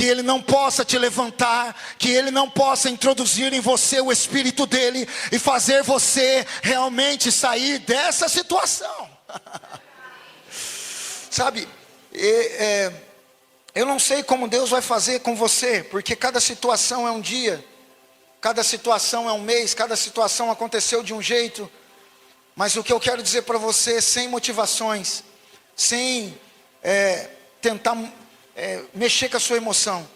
que Ele não possa te levantar, que Ele não possa introduzir em você o Espírito dEle e fazer você realmente sair dessa situação. Sabe, eu não sei como Deus vai fazer com você, porque cada situação é um dia, cada situação é um mês, cada situação aconteceu de um jeito. Mas o que eu quero dizer para você, sem motivações, sem tentar mexer com a sua emoção,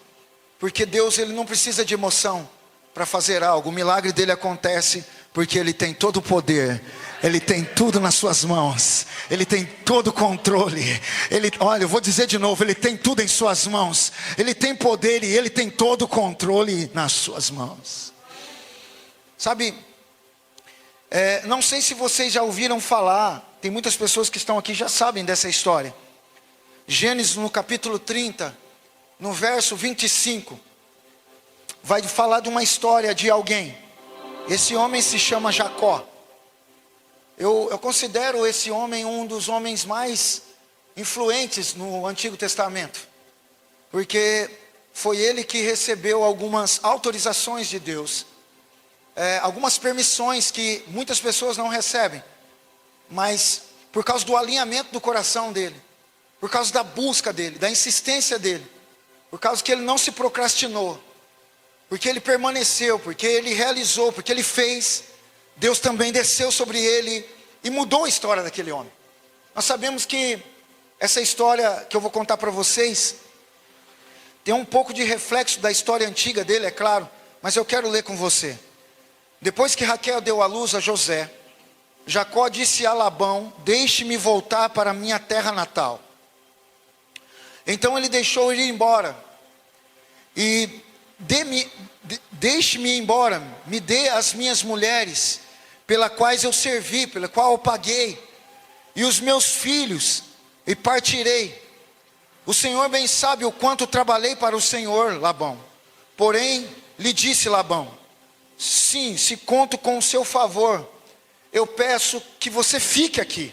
porque Deus, Ele não precisa de emoção para fazer algo. O milagre dEle acontece porque Ele tem todo o poder, Ele tem tudo nas suas mãos, Ele tem todo o controle. Olha, eu vou dizer de novo, Ele tem tudo em suas mãos, Ele tem poder e Ele tem todo o controle nas suas mãos. Sabe, não sei se vocês já ouviram falar, tem muitas pessoas que estão aqui já sabem dessa história. Gênesis no capítulo 30, no verso 25, vai falar de uma história de alguém. Esse homem se chama Jacó. Eu considero esse homem um dos homens mais influentes no Antigo Testamento, porque foi ele que recebeu algumas autorizações de Deus, algumas permissões que muitas pessoas não recebem, mas por causa do alinhamento do coração dele, por causa da busca dele, da insistência dele, por causa que ele não se procrastinou, porque ele permaneceu, porque ele realizou, porque ele fez, Deus também desceu sobre ele e mudou a história daquele homem. Nós sabemos que essa história que eu vou contar para vocês tem um pouco de reflexo da história antiga dele, é claro, mas eu quero ler com você. Depois que Raquel deu à luz a José, Jacó disse a Labão: deixe-me voltar para a minha terra natal. Então ele deixou ir embora e deixe-me ir embora, me dê as minhas mulheres, pelas quais eu servi, pela qual eu paguei, e os meus filhos, e partirei. O Senhor bem sabe o quanto trabalhei para o Senhor, Labão. Porém, lhe disse Labão: sim, se conto com o seu favor, eu peço que você fique aqui.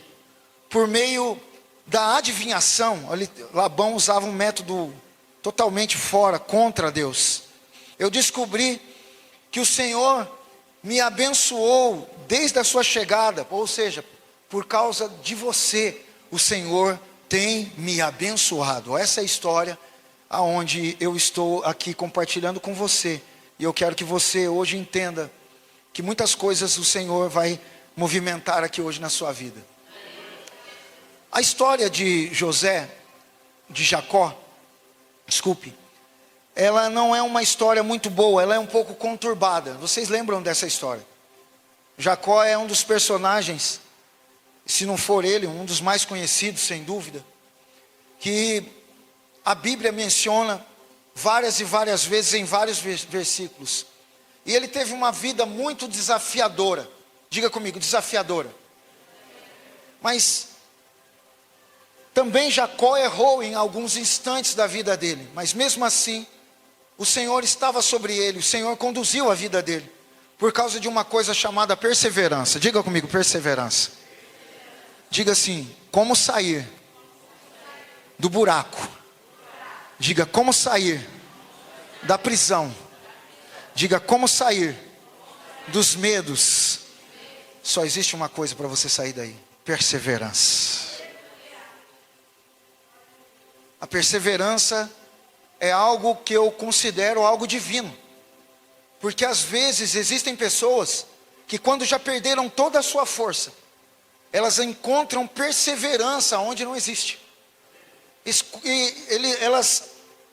Por meio da adivinhação, Labão usava um método totalmente fora, contra Deus. Eu descobri que o Senhor me abençoou desde a sua chegada, ou seja, por causa de você, o Senhor tem me abençoado. Essa é a história aonde eu estou aqui compartilhando com você. E eu quero que você hoje entenda que muitas coisas o Senhor vai movimentar aqui hoje na sua vida. A história de Jacó, ela não é uma história muito boa, ela é um pouco conturbada. Vocês lembram dessa história? Jacó é um dos personagens, se não for ele, um dos mais conhecidos, sem dúvida, que a Bíblia menciona várias e várias vezes em vários versículos. E ele teve uma vida muito desafiadora. Diga comigo, desafiadora. Mas também Jacó errou em alguns instantes da vida dele, mas mesmo assim, o Senhor estava sobre ele, o Senhor conduziu a vida dele, por causa de uma coisa chamada perseverança. Diga comigo, perseverança. Diga assim: como sair do buraco. Diga, como sair da prisão. Diga, como sair dos medos. Só existe uma coisa para você sair daí: perseverança. A perseverança é algo que eu considero algo divino, porque às vezes existem pessoas que, quando já perderam toda a sua força, elas encontram perseverança onde não existe.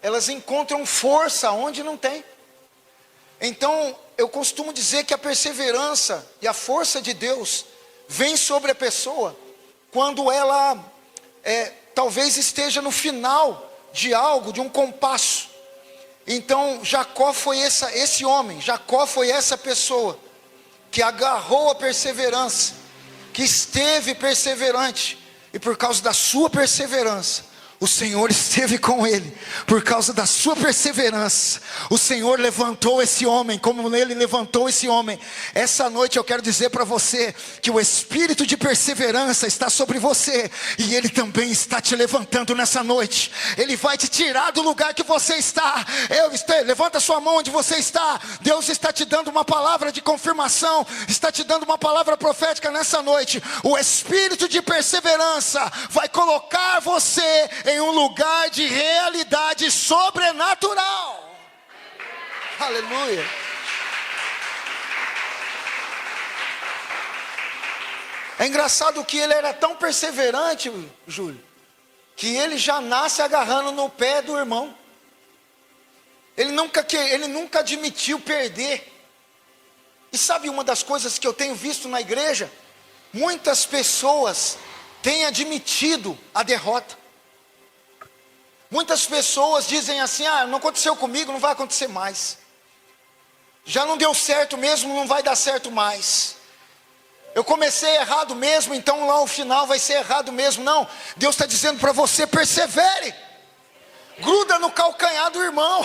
Elas encontram força onde não tem. Então eu costumo dizer que a perseverança e a força de Deus vem sobre a pessoa quando ela talvez esteja no final de algo, de um compasso. Então Jacó foi esse homem, Jacó foi essa pessoa que agarrou a perseverança, que esteve perseverante, e por causa da sua perseverança, O Senhor esteve com ele, por causa da sua perseverança. O Senhor levantou esse homem, como ele levantou esse homem. Essa noite eu quero dizer para você, que o espírito de perseverança está sobre você, e ele também está te levantando nessa noite. Ele vai te tirar do lugar que você está. Levanta sua mão onde você está. Deus está te dando uma palavra de confirmação, está te dando uma palavra profética nessa noite. O espírito de perseverança vai colocar você em um lugar de realidade sobrenatural. Aleluia. É engraçado que ele era tão perseverante, Júlio, que ele já nasce agarrando no pé do irmão. Ele nunca admitiu perder. E sabe uma das coisas que eu tenho visto na igreja? Muitas pessoas têm admitido a derrota. Muitas pessoas dizem assim: não aconteceu comigo, não vai acontecer mais. Já não deu certo mesmo, não vai dar certo mais. Eu comecei errado mesmo, então lá o final vai ser errado mesmo. Não, Deus está dizendo para você: persevere. Gruda no calcanhar do irmão.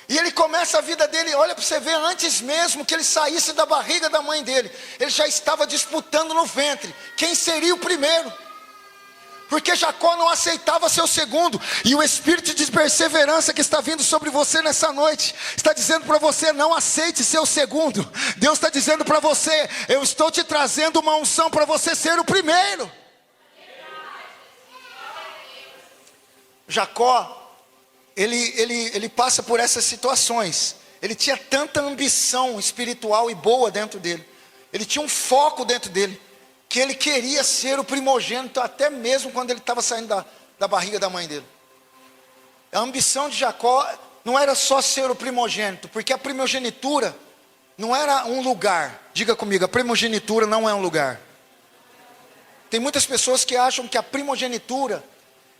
E ele começa a vida dele, olha para você ver, antes mesmo que ele saísse da barriga da mãe dele, ele já estava disputando no ventre quem seria o primeiro. Porque Jacó não aceitava ser o segundo. E o espírito de perseverança que está vindo sobre você nessa noite está dizendo para você: não aceite ser o segundo. Deus está dizendo para você: eu estou te trazendo uma unção para você ser o primeiro. Jacó, ele passa por essas situações. Ele tinha tanta ambição espiritual e boa dentro dele. Ele tinha um foco dentro dele, que ele queria ser o primogênito, até mesmo quando ele estava saindo da barriga da mãe dele. A ambição de Jacó não era só ser o primogênito, porque a primogenitura não era um lugar. Diga comigo: a primogenitura não é um lugar. Tem muitas pessoas que acham que a primogenitura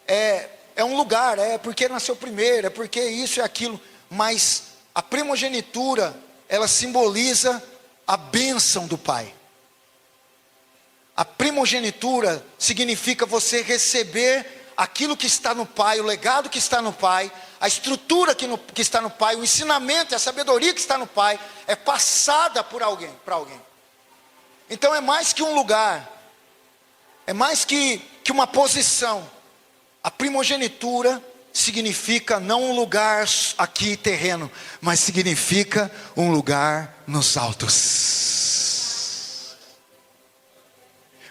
é um lugar, é porque nasceu primeiro, é porque isso e aquilo. Mas a primogenitura, ela simboliza a bênção do Pai. A primogenitura significa você receber aquilo que está no Pai, o legado que está no Pai, a estrutura que está no Pai, o ensinamento, a sabedoria que está no Pai, é passada por alguém, para alguém. Então é mais que um lugar, é mais que uma posição. A primogenitura significa não um lugar aqui terreno, mas significa um lugar nos altos.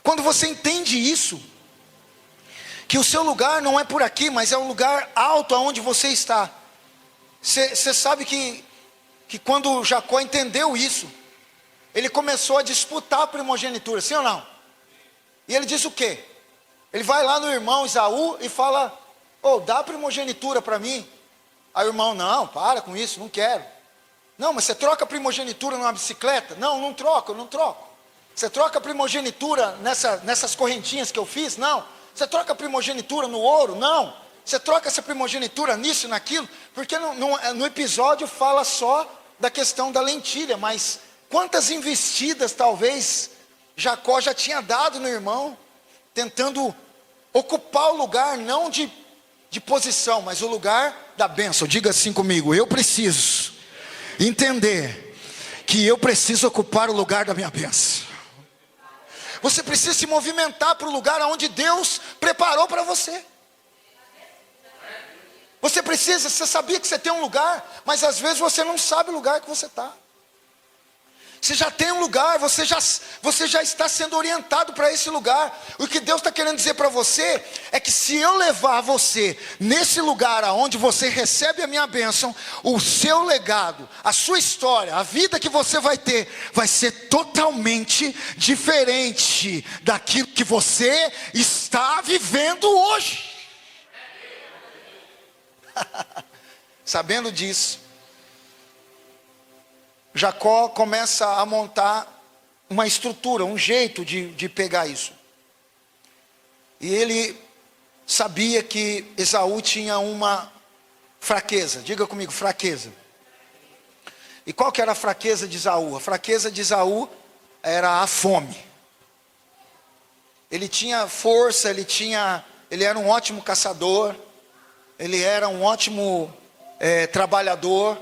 Quando você entende isso, que o seu lugar não é por aqui, mas é um lugar alto aonde você está. Você sabe que quando Jacó entendeu isso, ele começou a disputar a primogenitura, sim ou não? E ele diz o quê? Ele vai lá no irmão Esaú e fala: dá a primogenitura para mim. Aí o irmão: não, para com isso, não quero. Não, mas você troca a primogenitura numa bicicleta? Não, não troco, eu não troco. Você troca a primogenitura nessas correntinhas que eu fiz? Não. Você troca a primogenitura no ouro? Não. Você troca essa primogenitura nisso e naquilo? Porque no episódio fala só da questão da lentilha, mas quantas investidas talvez Jacó já tinha dado no irmão, tentando ocupar o lugar, não de posição, mas o lugar da bênção. Diga assim comigo: eu preciso entender que eu preciso ocupar o lugar da minha bênção. Você precisa se movimentar para o lugar onde Deus preparou para você. Você sabia que você tem um lugar, mas às vezes você não sabe o lugar que você está. Você já tem um lugar, você já está sendo orientado para esse lugar. O que Deus está querendo dizer para você é que se eu levar você nesse lugar aonde você recebe a minha bênção, o seu legado, a sua história, a vida que você vai ter, vai ser totalmente diferente daquilo que você está vivendo hoje. Sabendo disso, Jacó começa a montar uma estrutura, um jeito de pegar isso. E ele sabia que Esaú tinha uma fraqueza. Diga comigo: fraqueza. E qual que era a fraqueza de Esaú? A fraqueza de Esaú era a fome. Ele tinha força, ele tinha ele era um ótimo caçador, ele era um ótimo trabalhador,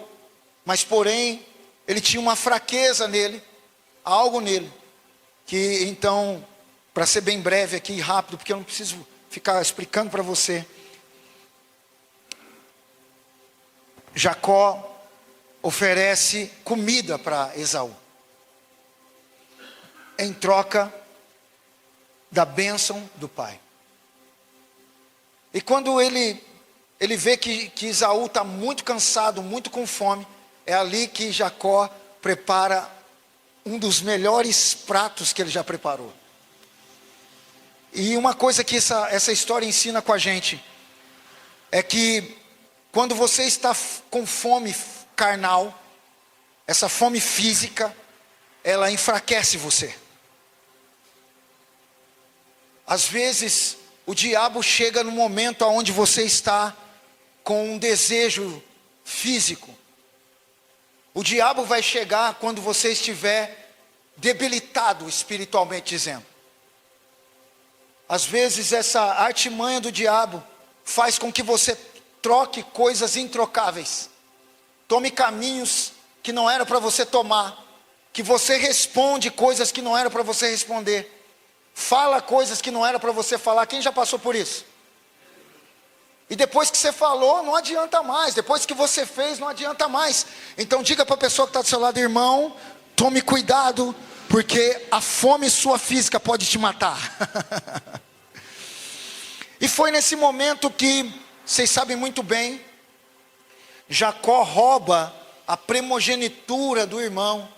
mas porém, ele tinha uma fraqueza nele, algo nele, que então, para ser bem breve aqui, rápido, porque eu não preciso ficar explicando para você. Jacó oferece comida para Esaú, em troca da bênção do pai. E quando ele vê que Esaú está muito cansado, muito com fome, é ali que Jacó prepara um dos melhores pratos que ele já preparou. E uma coisa que essa história ensina com a gente, é que quando você está com fome carnal, essa fome física, ela enfraquece você. Às vezes, o diabo chega no momento onde você está com um desejo físico. O diabo vai chegar quando você estiver debilitado espiritualmente dizendo. Às vezes essa artimanha do diabo faz com que você troque coisas introcáveis. Tome caminhos que não era para você tomar. Que você responde coisas que não era para você responder. Fala coisas que não era para você falar. Quem já passou por isso? E depois que você falou, não adianta mais. Depois que você fez, não adianta mais. Então diga para a pessoa que está do seu lado: irmão, tome cuidado, porque a fome sua física pode te matar. E foi nesse momento que, vocês sabem muito bem, Jacó rouba a primogenitura do irmão.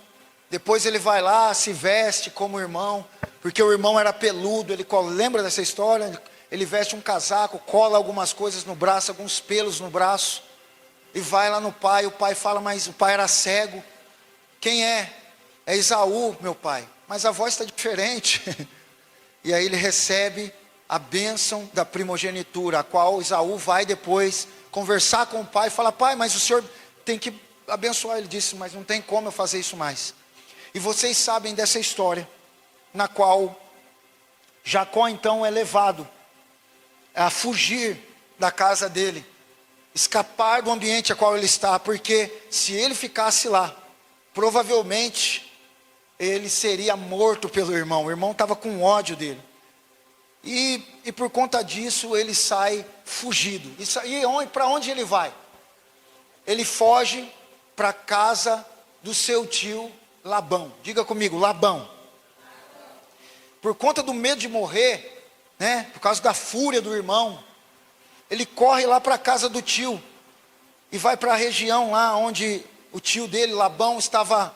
Depois ele vai lá, se veste como irmão, porque o irmão era peludo. Ele lembra dessa história? Ele veste um casaco, cola algumas coisas no braço, alguns pelos no braço, e vai lá no pai. O pai fala: mas o pai era cego. Quem é? É Esaú, meu pai. Mas a voz está diferente. E aí ele recebe a bênção da primogenitura, a qual Esaú vai depois conversar com o pai e fala: pai, mas o senhor tem que abençoar. Ele disse: mas não tem como eu fazer isso mais. E vocês sabem dessa história, na qual Jacó então é levado a fugir da casa dele, escapar do ambiente a qual ele está, porque se ele ficasse lá, provavelmente ele seria morto pelo irmão. O irmão estava com ódio dele. E por conta disso ele sai fugido. E para onde ele vai? Ele foge para a casa do seu tio Labão. Diga comigo: Labão. Por conta do medo de morrer, né, por causa da fúria do irmão, ele corre lá para a casa do tio e vai para a região lá onde o tio dele, Labão, estava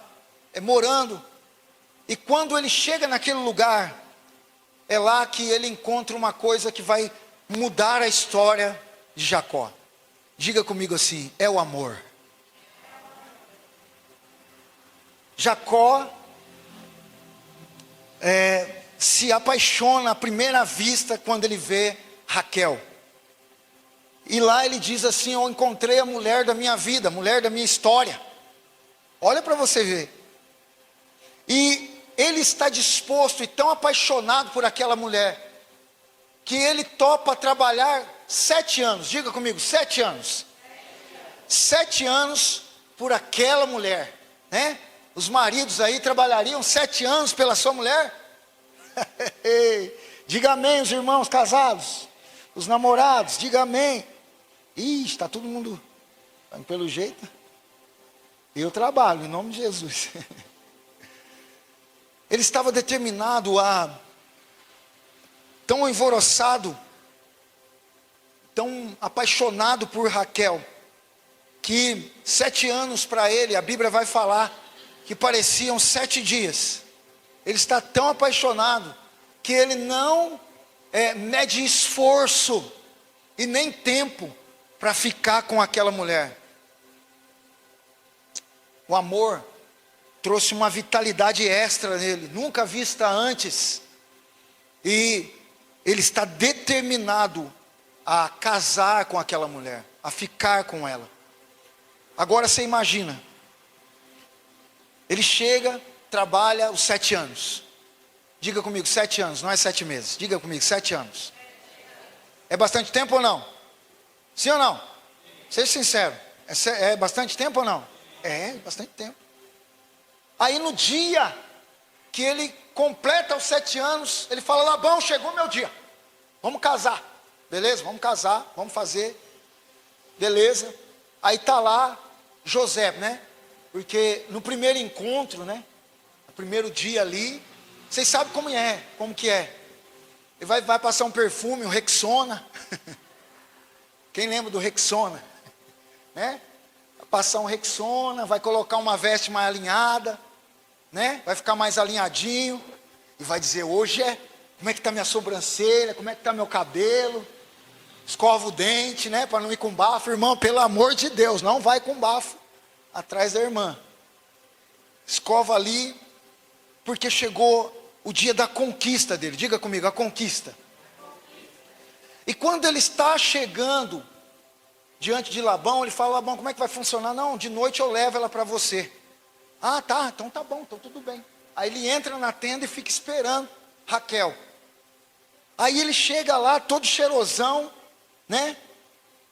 morando. E quando ele chega naquele lugar, é lá que ele encontra uma coisa que vai mudar a história de Jacó. Diga comigo assim: é o amor. Jacó se apaixona à primeira vista quando ele vê Raquel. E lá ele diz assim: eu encontrei a mulher da minha vida, a mulher da minha história. Olha para você ver. E ele está disposto e tão apaixonado por aquela mulher, que ele topa trabalhar 7 anos. Diga comigo: 7 anos. 7 anos por aquela mulher, né? Os maridos aí trabalhariam 7 anos pela sua mulher? Diga amém, os irmãos casados, os namorados, diga amém. Ih, está todo mundo pelo jeito. Eu trabalho em nome de Jesus. Ele estava determinado tão alvoroçado, tão apaixonado por Raquel, que 7 anos para ele, a Bíblia vai falar que pareciam 7 dias. Ele está tão apaixonado que ele não mede esforço e nem tempo para ficar com aquela mulher. O amor trouxe uma vitalidade extra nele, nunca vista antes. E ele está determinado a casar com aquela mulher, a ficar com ela. Agora você imagina, ele chega, trabalha os 7 anos. Diga comigo: 7 anos, não é 7 meses. Diga comigo: 7 anos. É bastante tempo ou não? Sim ou não? Seja sincero. É bastante tempo ou não? É, bastante tempo. Aí no dia que ele completa os 7 anos, ele fala: Labão, chegou meu dia. Vamos casar. Beleza? Vamos casar, vamos fazer. Beleza. Aí tá lá José, né? Porque no primeiro encontro, né? No primeiro dia ali, vocês sabem como que é. Ele vai passar um perfume, um Rexona. Quem lembra do Rexona? Né? Vai passar um Rexona, vai colocar uma veste mais alinhada, né? Vai ficar mais alinhadinho. E vai dizer: hoje como é que está minha sobrancelha, como é que está meu cabelo. Escova o dente, né? Para não ir com bafo. Irmão, pelo amor de Deus, não vai com bafo atrás da irmã. Escova ali, porque chegou o dia da conquista dele. Diga comigo, a conquista. E quando ele está chegando diante de Labão, ele fala: Labão, como é que vai funcionar? Não, de noite eu levo ela para você. Ah, tá, então tá bom, então tudo bem. Aí ele entra na tenda e fica esperando Raquel. Aí ele chega lá, todo cheirosão, né?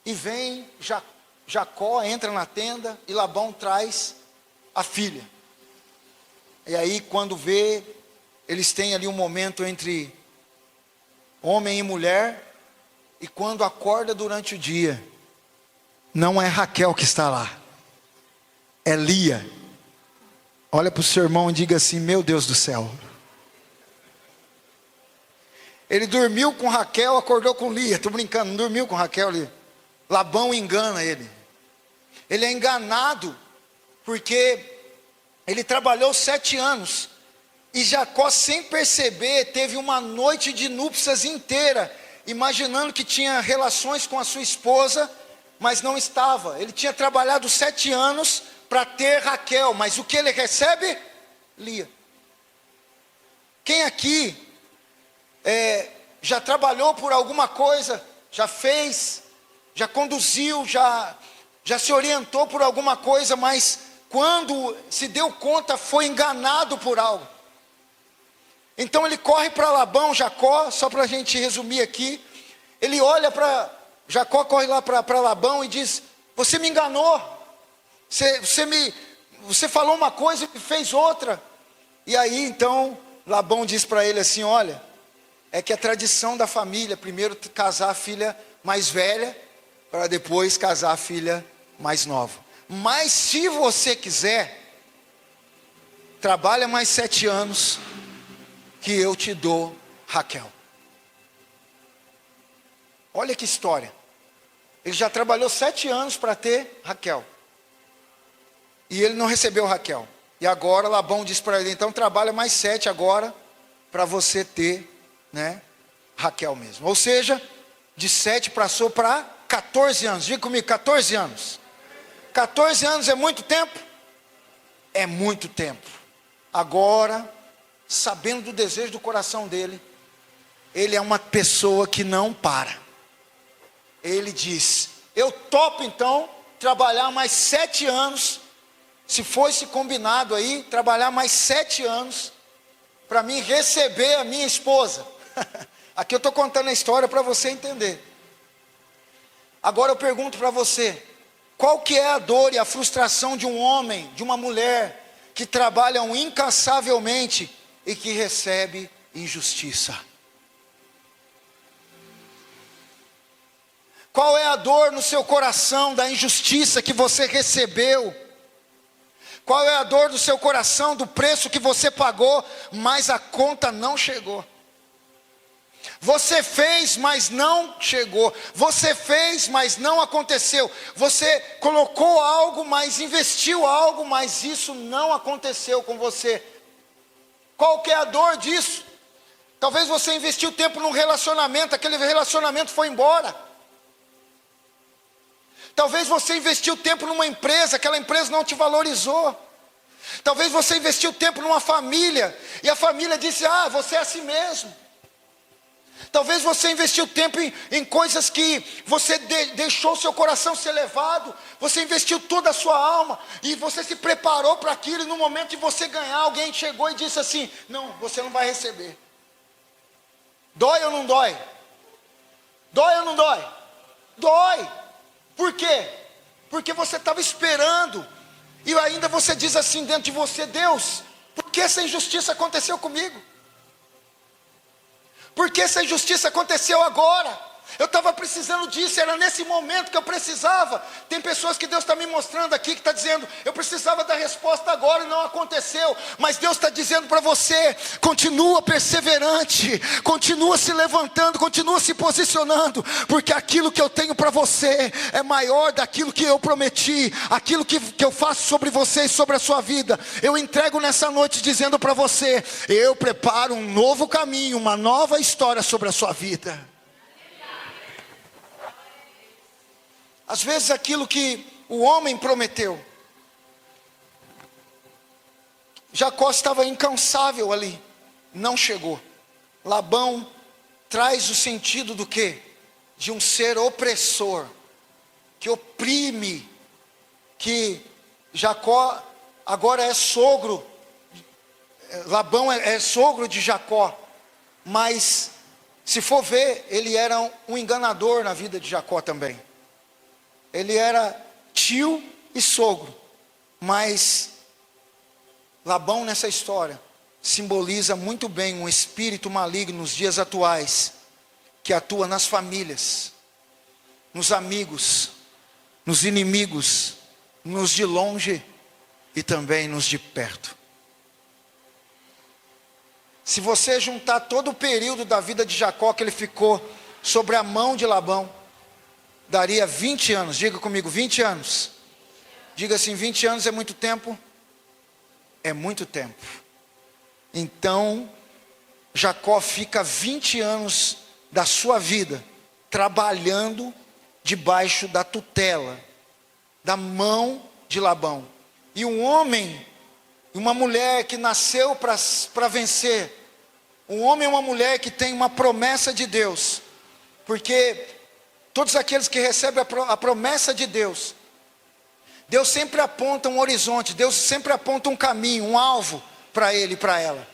E vem Jacó, entra na tenda e Labão traz a filha. E aí quando vê, eles têm ali um momento entre homem e mulher. E quando acorda durante o dia, não é Raquel que está lá, é Lia. Olha para o seu irmão e diga assim: meu Deus do céu. Ele dormiu com Raquel, acordou com Lia. Estou brincando, não dormiu com Raquel. Labão engana ele. Ele é enganado porque ele trabalhou 7 anos. E Jacó, sem perceber, teve uma noite de núpcias inteira, imaginando que tinha relações com a sua esposa, mas não estava. Ele tinha trabalhado 7 anos para ter Raquel, mas o que ele recebe? Lia. Quem aqui já trabalhou por alguma coisa, já fez, já conduziu, já se orientou por alguma coisa, mas quando se deu conta foi enganado por algo? Então ele corre para Labão, Jacó, só para a gente resumir aqui. Ele olha para Jacó, corre lá para Labão e diz: você me enganou, você falou uma coisa e fez outra. E aí então Labão diz para ele assim: olha, é que a tradição da família, primeiro casar a filha mais velha, para depois casar a filha mais nova. Mas se você quiser, trabalha mais 7 anos, que eu te dou Raquel. Olha que história. Ele já trabalhou 7 anos para ter Raquel. E ele não recebeu Raquel. E agora Labão diz para ele: então trabalha mais 7 agora, para você ter, né, Raquel mesmo. Ou seja, de 7 passou para 14 anos. Diga comigo, 14 anos. 14 anos é muito tempo? É muito tempo. Agora, sabendo do desejo do coração dele, ele é uma pessoa que não para. Ele diz: eu topo então trabalhar mais 7 anos, se fosse combinado aí, trabalhar mais 7 anos, para mim receber a minha esposa. Aqui eu estou contando a história para você entender. Agora eu pergunto para você: qual que é a dor e a frustração de um homem, de uma mulher, que trabalham incansavelmente e que recebe injustiça? Qual é a dor no seu coração da injustiça que você recebeu? Qual é a dor do seu coração do preço que você pagou, mas a conta não chegou? Você fez, mas não chegou. Você fez, mas não aconteceu. Você colocou algo, mas investiu algo, mas isso não aconteceu com você. Qual que é a dor disso? Talvez você investiu tempo num relacionamento, aquele relacionamento foi embora. Talvez você investiu tempo numa empresa, aquela empresa não te valorizou. Talvez você investiu tempo numa família, e a família disse: ah, você é assim mesmo. Talvez você investiu tempo em coisas que você deixou seu coração ser levado. Você investiu toda a sua alma, e você se preparou para aquilo, e no momento de você ganhar, alguém chegou e disse assim: não, você não vai receber. Dói ou não dói? Dói ou não dói? Dói. Por quê? Porque você estava esperando, e ainda você diz assim dentro de você: Deus, por que essa injustiça aconteceu comigo? Por que essa injustiça aconteceu agora? Eu estava precisando disso, era nesse momento que eu precisava. Tem pessoas que Deus está me mostrando aqui, que está dizendo: eu precisava da resposta agora e não aconteceu. Mas Deus está dizendo para você: continua perseverante, continua se levantando, continua se posicionando, porque aquilo que eu tenho para você é maior daquilo que eu prometi. Aquilo que eu faço sobre você e sobre a sua vida, eu entrego nessa noite dizendo para você: eu preparo um novo caminho, uma nova história sobre a sua vida. Às vezes aquilo que o homem prometeu, Jacó estava incansável ali, não chegou. Labão traz o sentido do quê? De um ser opressor, que oprime, que Jacó agora é sogro, Labão é sogro de Jacó, mas se for ver, ele era um enganador na vida de Jacó também. Ele era tio e sogro, mas Labão nessa história simboliza muito bem um espírito maligno nos dias atuais, que atua nas famílias, nos amigos, nos inimigos, nos de longe e também nos de perto. Se você juntar todo o período da vida de Jacó que ele ficou sobre a mão de Labão, daria 20 anos, diga comigo, 20 anos. Diga assim: 20 anos é muito tempo? É muito tempo. Então, Jacó fica 20 anos da sua vida trabalhando debaixo da tutela, da mão de Labão. E um homem, uma mulher que nasceu para vencer, um homem e uma mulher que tem uma promessa de Deus, porque todos aqueles que recebem a promessa de Deus, Deus sempre aponta um horizonte, Deus sempre aponta um caminho, um alvo para ele e para ela.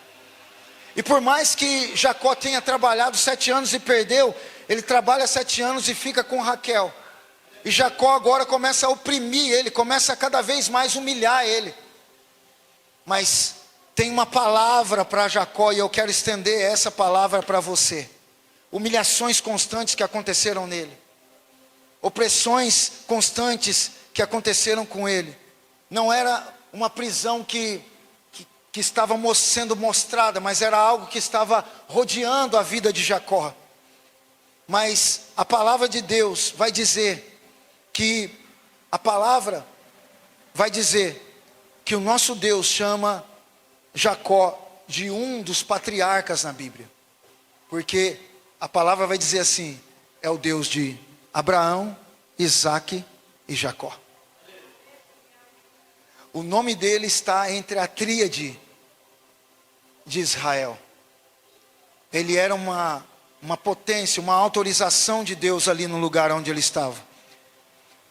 E por mais que Jacó tenha trabalhado 7 anos e perdeu, ele trabalha 7 anos e fica com Raquel. E Jacó agora começa a oprimir ele, começa a cada vez mais humilhar ele. Mas tem uma palavra para Jacó, e eu quero estender essa palavra para você. Humilhações constantes que aconteceram nele, opressões constantes que aconteceram com ele. Não era uma prisão que estava sendo mostrada, mas era algo que estava rodeando a vida de Jacó. Mas a palavra de Deus vai dizer que o nosso Deus chama Jacó de um dos patriarcas na Bíblia, porque a palavra vai dizer assim: é o Deus de Abraão, Isaque e Jacó. O nome dele está entre a tríade de Israel. Ele era uma potência, uma autorização de Deus ali no lugar onde ele estava.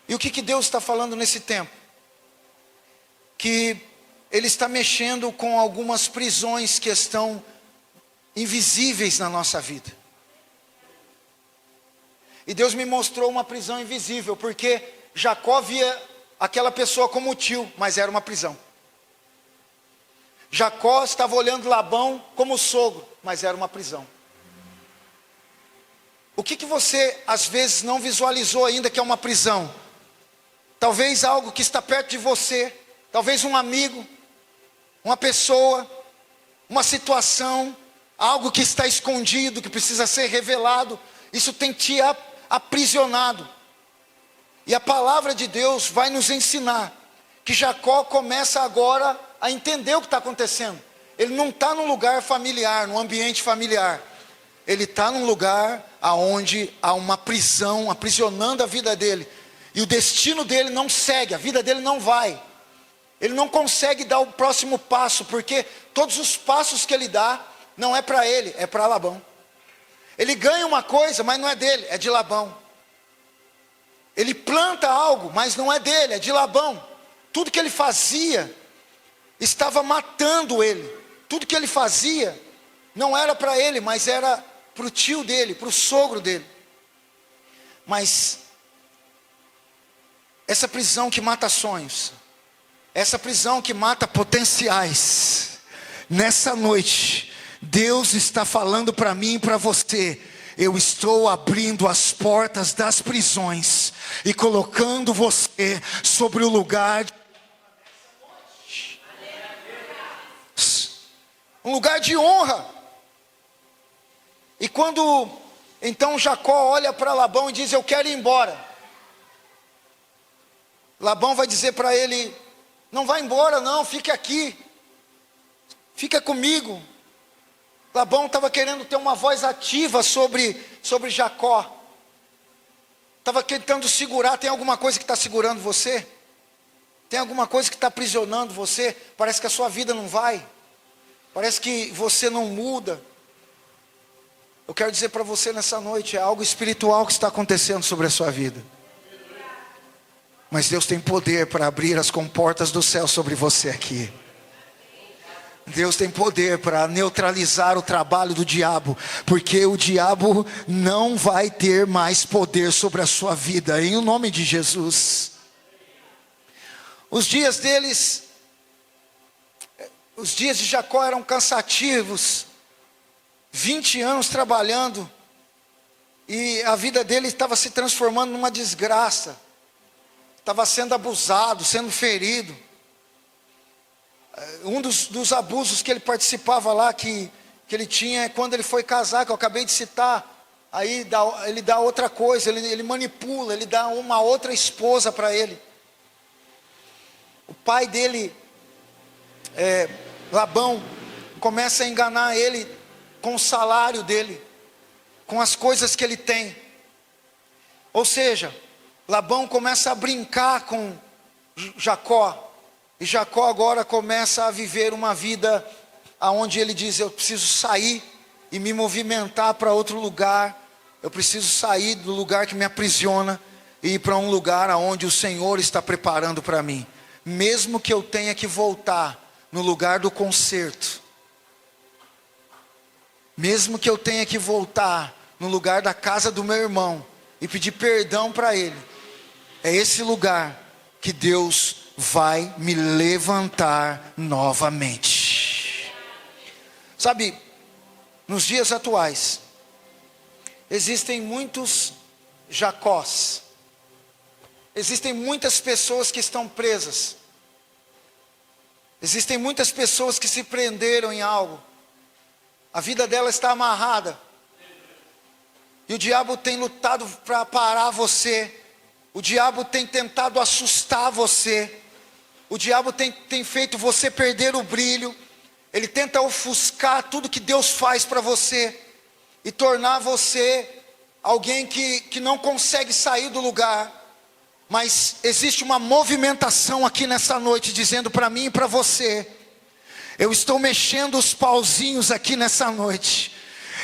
E o que Deus está falando nesse tempo? Que Ele está mexendo com algumas prisões que estão invisíveis na nossa vida. E Deus me mostrou uma prisão invisível, porque Jacó via aquela pessoa como tio, mas era uma prisão. Jacó estava olhando Labão como sogro, mas era uma prisão. O que você às vezes não visualizou ainda que é uma prisão? Talvez algo que está perto de você, talvez um amigo, uma pessoa, uma situação, algo que está escondido, que precisa ser revelado. Isso tem te aprisionado. E a palavra de Deus vai nos ensinar que Jacó começa agora a entender o que está acontecendo. Ele não está num lugar familiar, num ambiente familiar. Ele está num lugar onde há uma prisão, aprisionando a vida dele. E o destino dele não segue, a vida dele não vai. Ele não consegue dar o próximo passo, porque todos os passos que ele dá, não é para ele, é para Labão. Ele ganha uma coisa, mas não é dele, é de Labão. Ele planta algo, mas não é dele, é de Labão. Tudo que ele fazia estava matando ele. Tudo que ele fazia não era para ele, mas era para o tio dele, para o sogro dele. Mas essa prisão que mata sonhos, essa prisão que mata potenciais, nessa noite, Deus está falando para mim e para você: eu estou abrindo as portas das prisões e colocando você sobre o lugar, um lugar de honra. E quando então Jacó olha para Labão e diz: eu quero ir embora, Labão vai dizer para ele: não vai embora não, fique aqui, fica comigo. Labão estava querendo ter uma voz ativa sobre Jacó, estava tentando segurar. Tem alguma coisa que está segurando você? Tem alguma coisa que está aprisionando você? Parece que a sua vida não vai, parece que você não muda. Eu quero dizer para você nessa noite, é algo espiritual que está acontecendo sobre a sua vida. Mas Deus tem poder para abrir as comportas do céu sobre você aqui. Deus tem poder para neutralizar o trabalho do diabo, porque o diabo não vai ter mais poder sobre a sua vida, em nome de Jesus. Os dias de Jacó eram cansativos, 20 anos trabalhando, e a vida dele estava se transformando numa desgraça, estava sendo abusado, sendo ferido. Um dos abusos que ele participava lá, que ele tinha, é quando ele foi casar, que eu acabei de citar. Aí ele dá outra coisa, ele manipula, ele dá uma outra esposa para ele. O pai dele, Labão, começa a enganar ele com o salário dele, com as coisas que ele tem. Ou seja, Labão começa a brincar com Jacó. E Jacó agora começa a viver uma vida onde ele diz: eu preciso sair e me movimentar para outro lugar. Eu preciso sair do lugar que me aprisiona e ir para um lugar onde o Senhor está preparando para mim. Mesmo que eu tenha que voltar no lugar do conserto, mesmo que eu tenha que voltar no lugar da casa do meu irmão e pedir perdão para ele, é esse lugar que Deus vai me levantar novamente. Sabe, nos dias atuais, existem muitos Jacós, existem muitas pessoas que estão presas, existem muitas pessoas que se prenderam em algo, a vida dela está amarrada, e o diabo tem lutado para parar você, o diabo tem tentado assustar você, o diabo tem feito você perder o brilho, ele tenta ofuscar tudo que Deus faz para você, e tornar você alguém que não consegue sair do lugar. Mas existe uma movimentação aqui nessa noite, dizendo para mim e para você: eu estou mexendo os pauzinhos aqui nessa noite,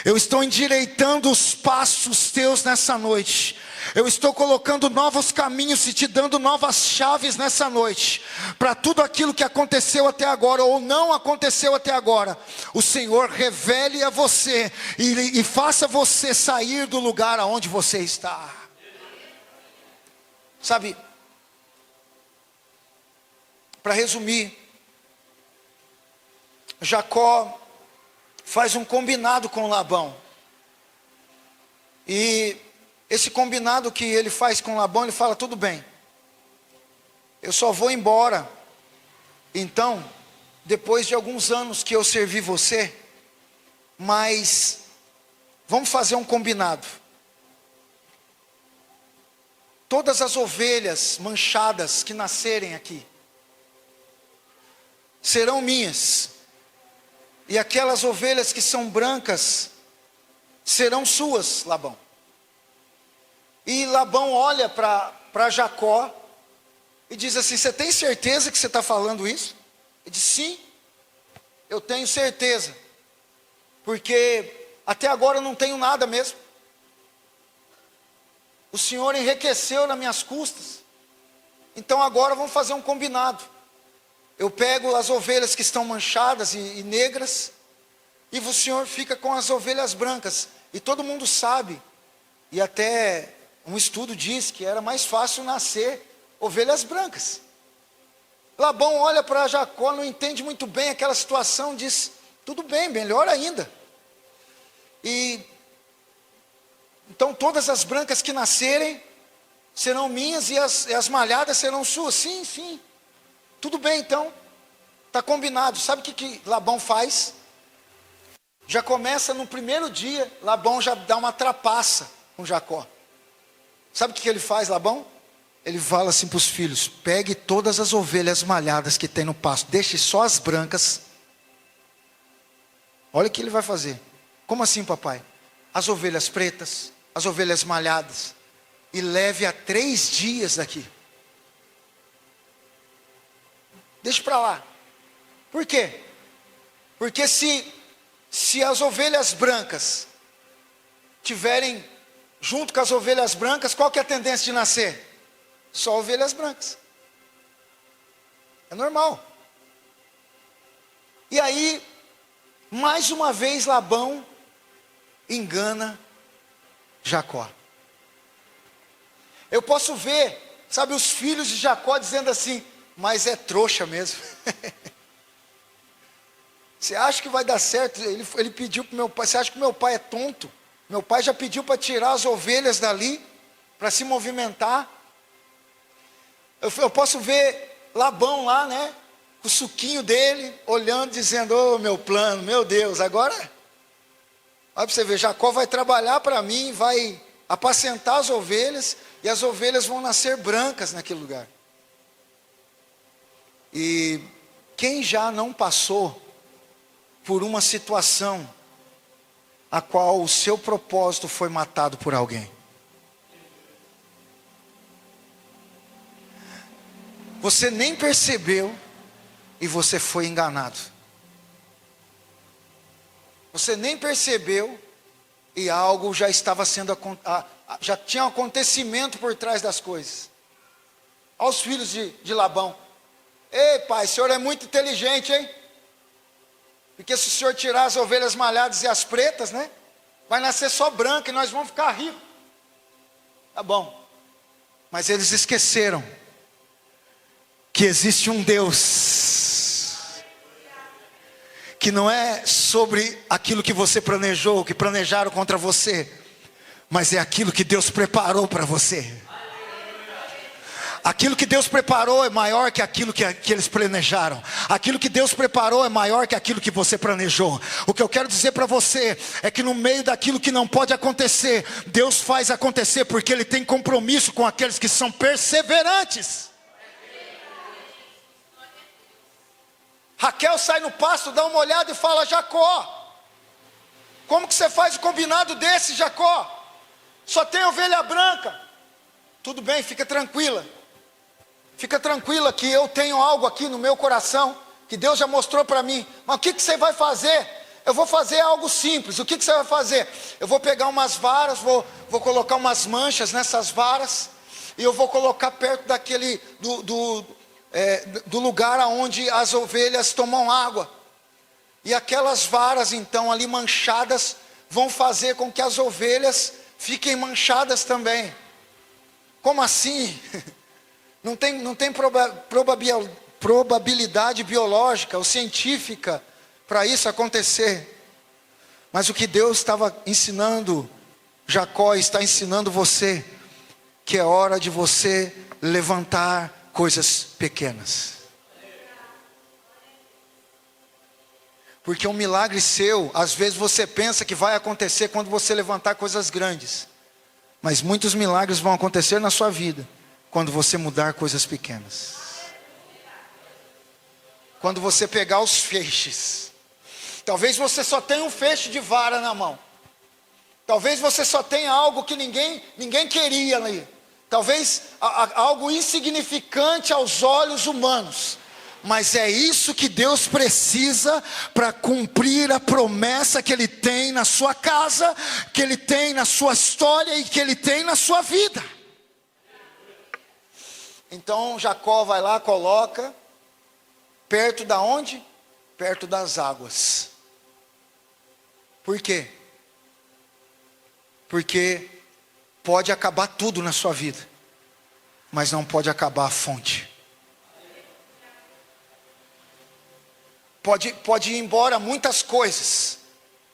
eu estou endireitando os passos teus nessa noite, eu estou colocando novos caminhos e te dando novas chaves nessa noite, para tudo aquilo que aconteceu até agora, ou não aconteceu até agora, o Senhor revele a você, e faça você sair do lugar aonde você está. Sabe, para resumir, Jacó faz um combinado com Labão, e esse combinado que ele faz com Labão, ele fala: tudo bem, eu só vou embora, então, depois de alguns anos que eu servi você, mas vamos fazer um combinado. Todas as ovelhas manchadas que nascerem aqui serão minhas, e aquelas ovelhas que são brancas serão suas, Labão. E Labão olha para Jacó e diz assim: você tem certeza que você está falando isso? Ele diz: sim, eu tenho certeza, porque até agora eu não tenho nada mesmo. O Senhor enriqueceu nas minhas custas, então agora vamos fazer um combinado. Eu pego as ovelhas que estão manchadas e negras, e o Senhor fica com as ovelhas brancas. E todo mundo sabe, e até um estudo diz que era mais fácil nascer ovelhas brancas. Labão olha para Jacó, não entende muito bem aquela situação, diz, tudo bem, melhor ainda. E então todas as brancas que nascerem serão minhas e as malhadas serão suas. Sim, sim. Tudo bem então. Está combinado. Sabe o que Labão faz? Já começa no primeiro dia, Labão já dá uma trapaça com Jacó. Sabe o que ele faz, Labão? Ele fala assim para os filhos: pegue todas as ovelhas malhadas que tem no pasto, deixe só as brancas. Olha o que ele vai fazer. Como assim, papai? As ovelhas pretas, as ovelhas malhadas, e leve a 3 dias daqui. Deixa para lá. Por quê? Porque se as ovelhas brancas tiverem junto com as ovelhas brancas, qual que é a tendência de nascer? Só ovelhas brancas. É normal. E aí, mais uma vez Labão engana Jacó. Eu posso ver, sabe, os filhos de Jacó dizendo assim, mas é trouxa mesmo. Você acha que vai dar certo? Ele pediu para o meu pai, você acha que meu pai é tonto? Meu pai já pediu para tirar as ovelhas dali, para se movimentar. Eu posso ver Labão lá, né? Com o suquinho dele, olhando, dizendo, ô meu plano, meu Deus, agora... Olha para você ver, Jacó vai trabalhar para mim, vai apacentar as ovelhas, e as ovelhas vão nascer brancas naquele lugar. E quem já não passou por uma situação a qual o seu propósito foi matado por alguém? Você nem percebeu e você foi enganado. Você nem percebeu e algo já estava sendo, já tinha um acontecimento por trás das coisas. Aos filhos de Labão: ei pai, o senhor é muito inteligente, hein? Porque se o senhor tirar as ovelhas malhadas e as pretas, né? Vai nascer só branca e nós vamos ficar ricos. Tá bom. Mas eles esqueceram que existe um Deus que não é sobre aquilo que você planejou, que planejaram contra você, mas é aquilo que Deus preparou para você. Aquilo que Deus preparou é maior que aquilo que eles planejaram. Aquilo que Deus preparou é maior que aquilo que você planejou. O que eu quero dizer para você é que no meio daquilo que não pode acontecer, Deus faz acontecer, porque Ele tem compromisso com aqueles que são perseverantes. Raquel sai no pasto, dá uma olhada e fala: Jacó, como que você faz o combinado desse, Jacó? Só tem ovelha branca. Tudo bem, fica tranquila. Fica tranquila que eu tenho algo aqui no meu coração, que Deus já mostrou para mim. Mas o que você vai fazer? Eu vou fazer algo simples. O que você vai fazer? Eu vou pegar umas varas, vou colocar umas manchas nessas varas, e eu vou colocar perto daquele, do lugar onde as ovelhas tomam água. E aquelas varas então ali manchadas, vão fazer com que as ovelhas fiquem manchadas também. Como assim? Não tem probabilidade biológica ou científica para isso acontecer. Mas o que Deus estava ensinando Jacó, está ensinando você, que é hora de você levantar coisas pequenas. Porque um milagre seu, às vezes você pensa que vai acontecer quando você levantar coisas grandes. Mas muitos milagres vão acontecer na sua vida quando você mudar coisas pequenas. Quando você pegar os feixes. Talvez você só tenha um feixe de vara na mão. Talvez você só tenha algo que ninguém queria ali. Talvez algo insignificante aos olhos humanos. Mas é isso que Deus precisa para cumprir a promessa que Ele tem na sua casa, que Ele tem na sua história e que Ele tem na sua vida. Então Jacó vai lá, coloca, perto da onde? Perto das águas. Por quê? Porque Pode acabar tudo na sua vida, mas não pode acabar a fonte. Pode ir embora muitas coisas,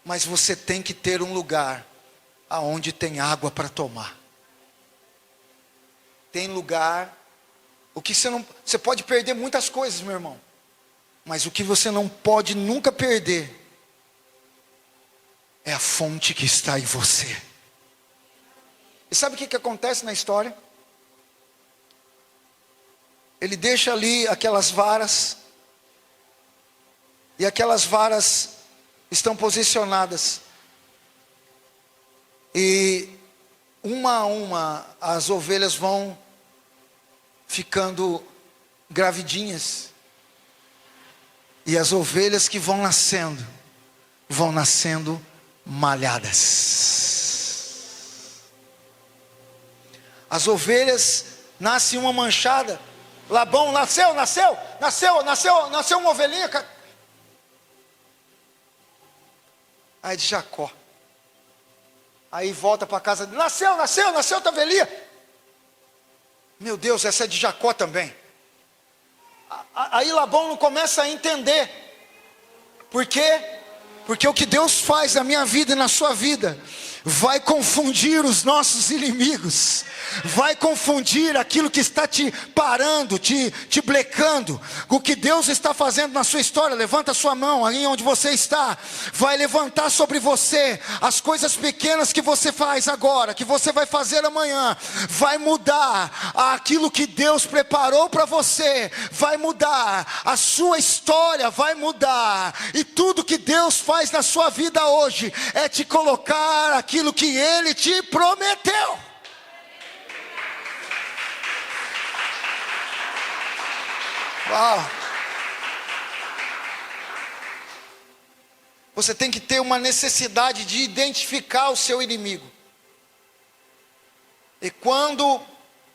mas você tem que ter um lugar aonde tem água para tomar. Tem lugar, você pode perder muitas coisas, meu irmão, mas o que você não pode nunca perder é a fonte que está em você. E sabe o que acontece na história? Ele deixa ali aquelas varas, e aquelas varas estão posicionadas, e uma a uma as ovelhas vão ficando gravidinhas, e as ovelhas que vão nascendo malhadas. As ovelhas nascem uma manchada. Labão nasceu uma ovelhinha. Aí de Jacó. Aí volta para casa, nasceu outra ovelhinha. Meu Deus, essa é de Jacó também. Aí Labão não começa a entender. Por quê? Porque o que Deus faz na minha vida e na sua vida vai confundir os nossos inimigos, vai confundir aquilo que está te parando, te blecando. O que Deus está fazendo na sua história, levanta a sua mão aí onde você está, vai levantar sobre você as coisas pequenas que você faz agora, que você vai fazer amanhã, vai mudar aquilo que Deus preparou para você, vai mudar a sua história, vai mudar, e tudo que Deus faz na sua vida hoje é te colocar aquilo que Ele te prometeu. Uau! Você tem que ter uma necessidade de identificar o seu inimigo. E quando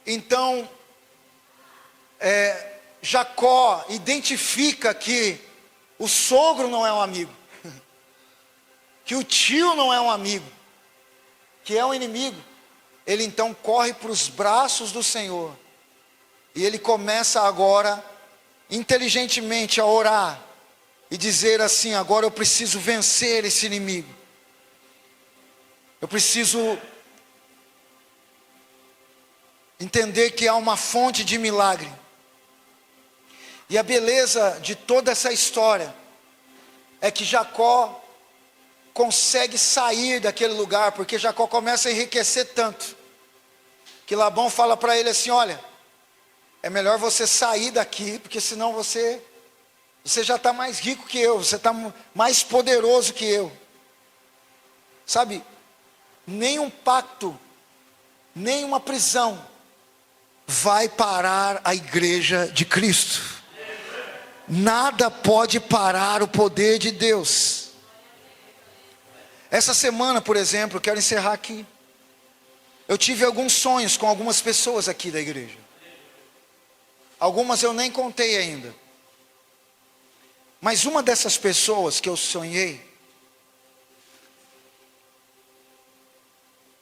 então Jacó identifica que o sogro não é um amigo, que o tio não é um amigo, que é um inimigo, ele então corre para os braços do Senhor, e ele começa agora, inteligentemente, a orar, e dizer assim: agora eu preciso vencer esse inimigo, eu preciso entender que há uma fonte de milagre. E a beleza de toda essa história é que Jacó consegue sair daquele lugar, porque Jacó começa a enriquecer tanto, que Labão fala para ele assim: olha, é melhor você sair daqui, porque senão você já está mais rico que eu, você está mais poderoso que eu. Sabe, nenhum pacto, nenhuma prisão vai parar a igreja de Cristo. Nada pode parar o poder de Deus. Essa semana, por exemplo, eu quero encerrar aqui, eu tive alguns sonhos com algumas pessoas aqui da igreja. Algumas eu nem contei ainda. Mas uma dessas pessoas que eu sonhei,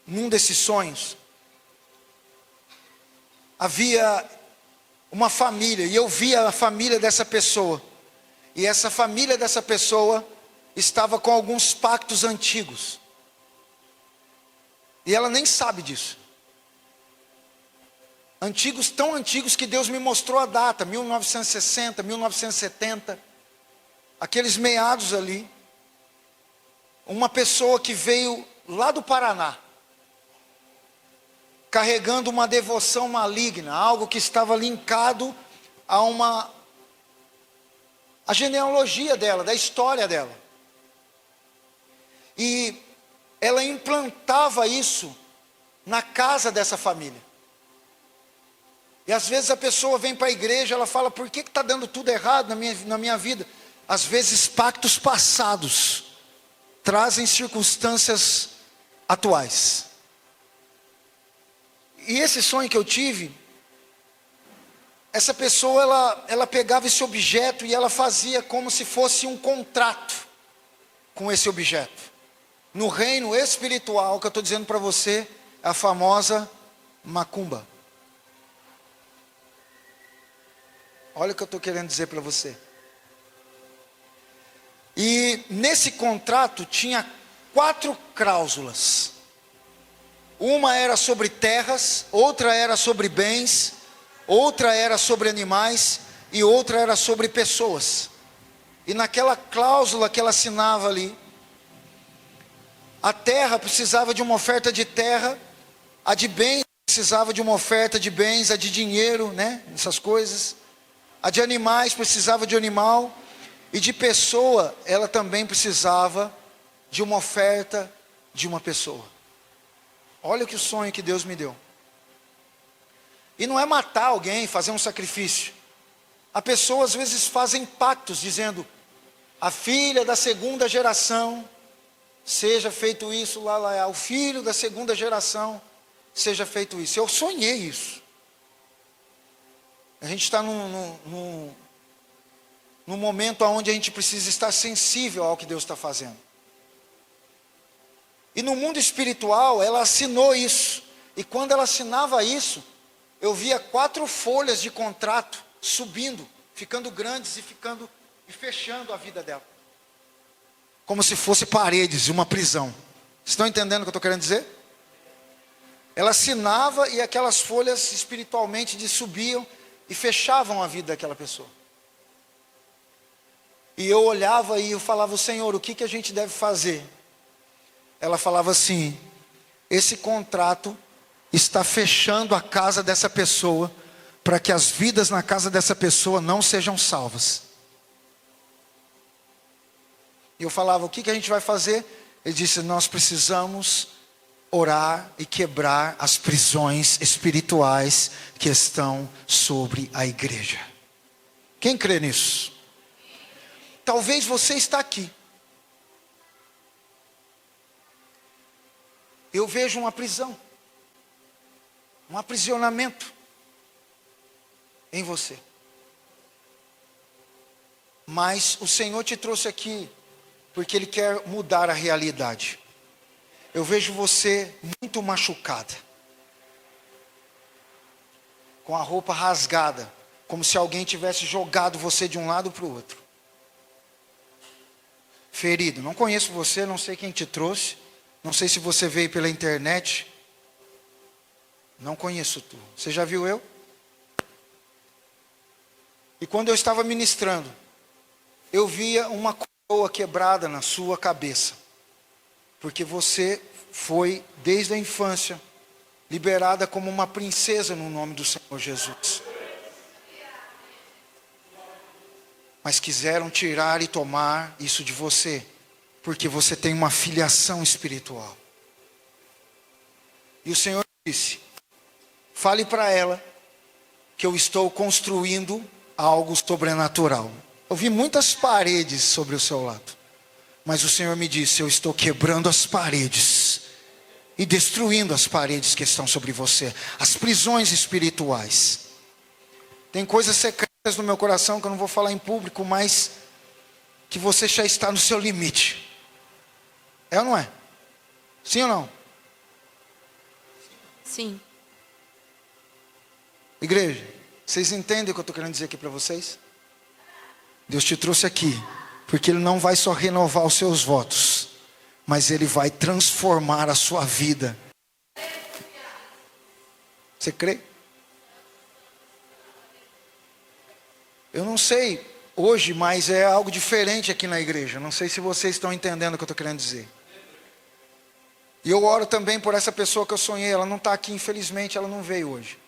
num desses sonhos, havia uma família, e eu via a família dessa pessoa, e essa família dessa pessoa estava com alguns pactos antigos, e ela nem sabe disso. Antigos, tão antigos que Deus me mostrou a data, 1960, 1970, aqueles meados ali. Uma pessoa que veio lá do Paraná, carregando uma devoção maligna, algo que estava linkado a genealogia dela, da história dela. E ela implantava isso na casa dessa família. E às vezes a pessoa vem para a igreja, ela fala: por que está dando tudo errado na minha vida? Às vezes pactos passados trazem circunstâncias atuais. E esse sonho que eu tive, essa pessoa ela pegava esse objeto e ela fazia como se fosse um contrato com esse objeto. No reino espiritual, que eu estou dizendo para você, a famosa macumba. Olha o que eu estou querendo dizer para você. E nesse contrato tinha 4 cláusulas. Uma era sobre terras, outra era sobre bens, outra era sobre animais e outra era sobre pessoas. E naquela cláusula que ela assinava ali, a terra precisava de uma oferta de terra, a de bens precisava de uma oferta de bens, a de dinheiro, né, essas coisas. A de animais precisava de animal, e de pessoa, ela também precisava de uma oferta de uma pessoa. Olha que o sonho que Deus me deu. E não é matar alguém, fazer um sacrifício. A pessoa às vezes fazem pactos, dizendo, a filha da segunda geração, seja feito isso, o filho da segunda geração, seja feito isso. Eu sonhei isso. A gente está num momento onde a gente precisa estar sensível ao que Deus está fazendo. E no mundo espiritual, ela assinou isso. E quando ela assinava isso, eu via 4 folhas de contrato subindo, ficando grandes e fechando a vida dela. Como se fosse paredes de uma prisão. Vocês estão entendendo o que eu estou querendo dizer? Ela assinava e aquelas folhas espiritualmente subiam e fechavam a vida daquela pessoa. E eu olhava e eu falava, Senhor, o que a gente deve fazer? Ela falava assim, esse contrato está fechando a casa dessa pessoa, para que as vidas na casa dessa pessoa não sejam salvas. E eu falava, o que a gente vai fazer? Ele disse, nós precisamos orar e quebrar as prisões espirituais que estão sobre a igreja. Quem crê nisso? Talvez você está aqui. Eu vejo uma prisão, um aprisionamento em você. Mas o Senhor te trouxe aqui porque Ele quer mudar a realidade. Eu vejo você muito machucada, com a roupa rasgada, como se alguém tivesse jogado você de um lado para o outro. Ferido, não conheço você, não sei quem te trouxe, não sei se você veio pela internet, não conheço tu. Você já viu eu? E quando eu estava ministrando, eu via uma coroa quebrada na sua cabeça, porque você foi desde a infância liberada como uma princesa no nome do Senhor Jesus. Mas quiseram tirar e tomar isso de você, porque você tem uma filiação espiritual. E o Senhor disse, fale para ela que eu estou construindo algo sobrenatural. Eu vi muitas paredes sobre o seu lado, mas o Senhor me disse, eu estou quebrando as paredes e destruindo as paredes que estão sobre você, as prisões espirituais. Tem coisas secretas no meu coração que eu não vou falar em público, mas que você já está no seu limite. É ou não é? Sim ou não? Sim. Igreja, vocês entendem o que eu estou querendo dizer aqui para vocês? Deus te trouxe aqui, porque Ele não vai só renovar os seus votos, mas Ele vai transformar a sua vida. Você crê? Eu não sei hoje, mas é algo diferente aqui na igreja. Não sei se vocês estão entendendo o que eu estou querendo dizer. E eu oro também por essa pessoa que eu sonhei. Ela não está aqui, infelizmente, ela não veio hoje.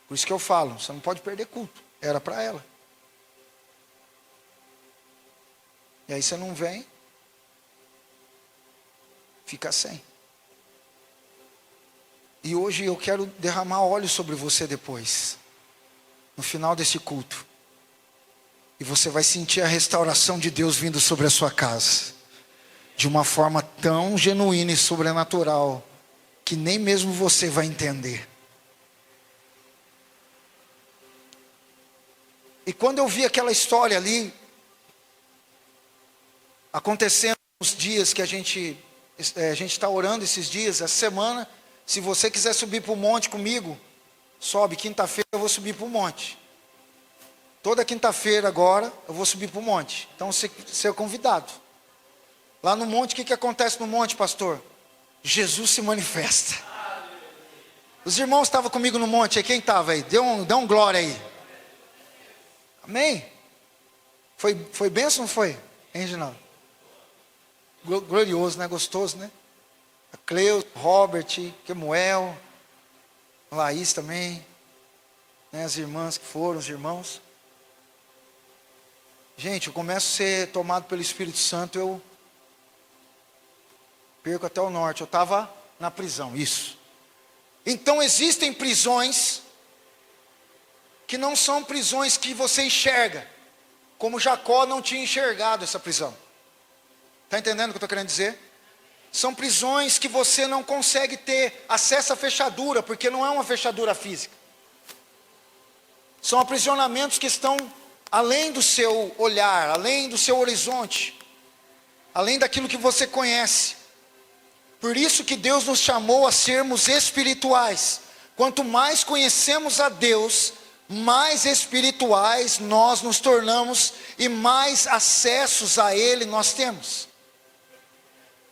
Por isso que eu falo, você não pode perder culto. Era para ela. E aí você não vem, fica sem. E hoje eu quero derramar óleo sobre você depois, no final desse culto. E você vai sentir a restauração de Deus vindo sobre a sua casa, de uma forma tão genuína e sobrenatural, que nem mesmo você vai entender. E quando eu vi aquela história ali, acontecendo nos dias que a gente A gente está orando esses dias, essa semana. Se você quiser subir para o monte comigo, sobe. Quinta-feira eu vou subir para o monte. Toda quinta-feira agora eu vou subir para o monte. Então você é convidado. Lá no monte, o que acontece no monte, pastor? Jesus se manifesta. Os irmãos estavam comigo no monte aí. Quem estava aí? Dá um glória aí. Amém? Foi bênção ou não foi? Hein, Reginaldo? Glorioso, né? Gostoso, né? A Cleusa, Robert, Kemuel, Laís também, né? As irmãs que foram, os irmãos. Gente, eu começo a ser tomado pelo Espírito Santo, eu perco até o norte. Eu estava na prisão, isso. Então existem prisões que não são prisões que você enxerga, como Jacó não tinha enxergado essa prisão. Está entendendo o que eu estou querendo dizer? São prisões que você não consegue ter acesso à fechadura, porque não é uma fechadura física. São aprisionamentos que estão além do seu olhar, além do seu horizonte, além daquilo que você conhece. Por isso que Deus nos chamou a sermos espirituais. Quanto mais conhecemos a Deus, mais espirituais nós nos tornamos e mais acessos a Ele nós temos.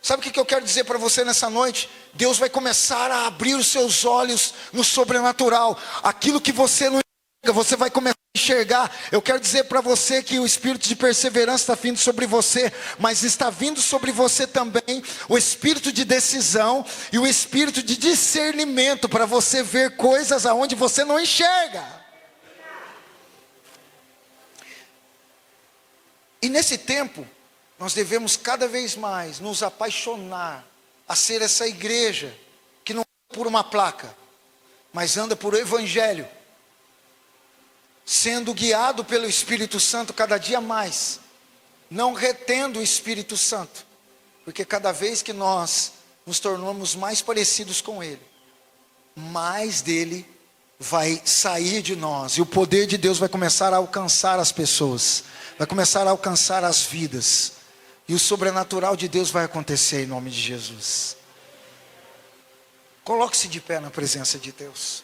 Sabe o que eu quero dizer para você nessa noite? Deus vai começar a abrir os seus olhos no sobrenatural. Aquilo que você não enxerga, você vai começar a enxergar. Eu quero dizer para você que o espírito de perseverança está vindo sobre você, mas está vindo sobre você também o espírito de decisão e o espírito de discernimento para você ver coisas aonde você não enxerga. E nesse tempo, nós devemos cada vez mais nos apaixonar a ser essa igreja que não anda por uma placa, mas anda por evangelho, sendo guiado pelo Espírito Santo cada dia mais, não retendo o Espírito Santo, porque cada vez que nós nos tornamos mais parecidos com Ele, mais dele vai sair de nós, e o poder de Deus vai começar a alcançar as pessoas, vai começar a alcançar as vidas, e o sobrenatural de Deus vai acontecer em nome de Jesus. Coloque-se de pé na presença de Deus.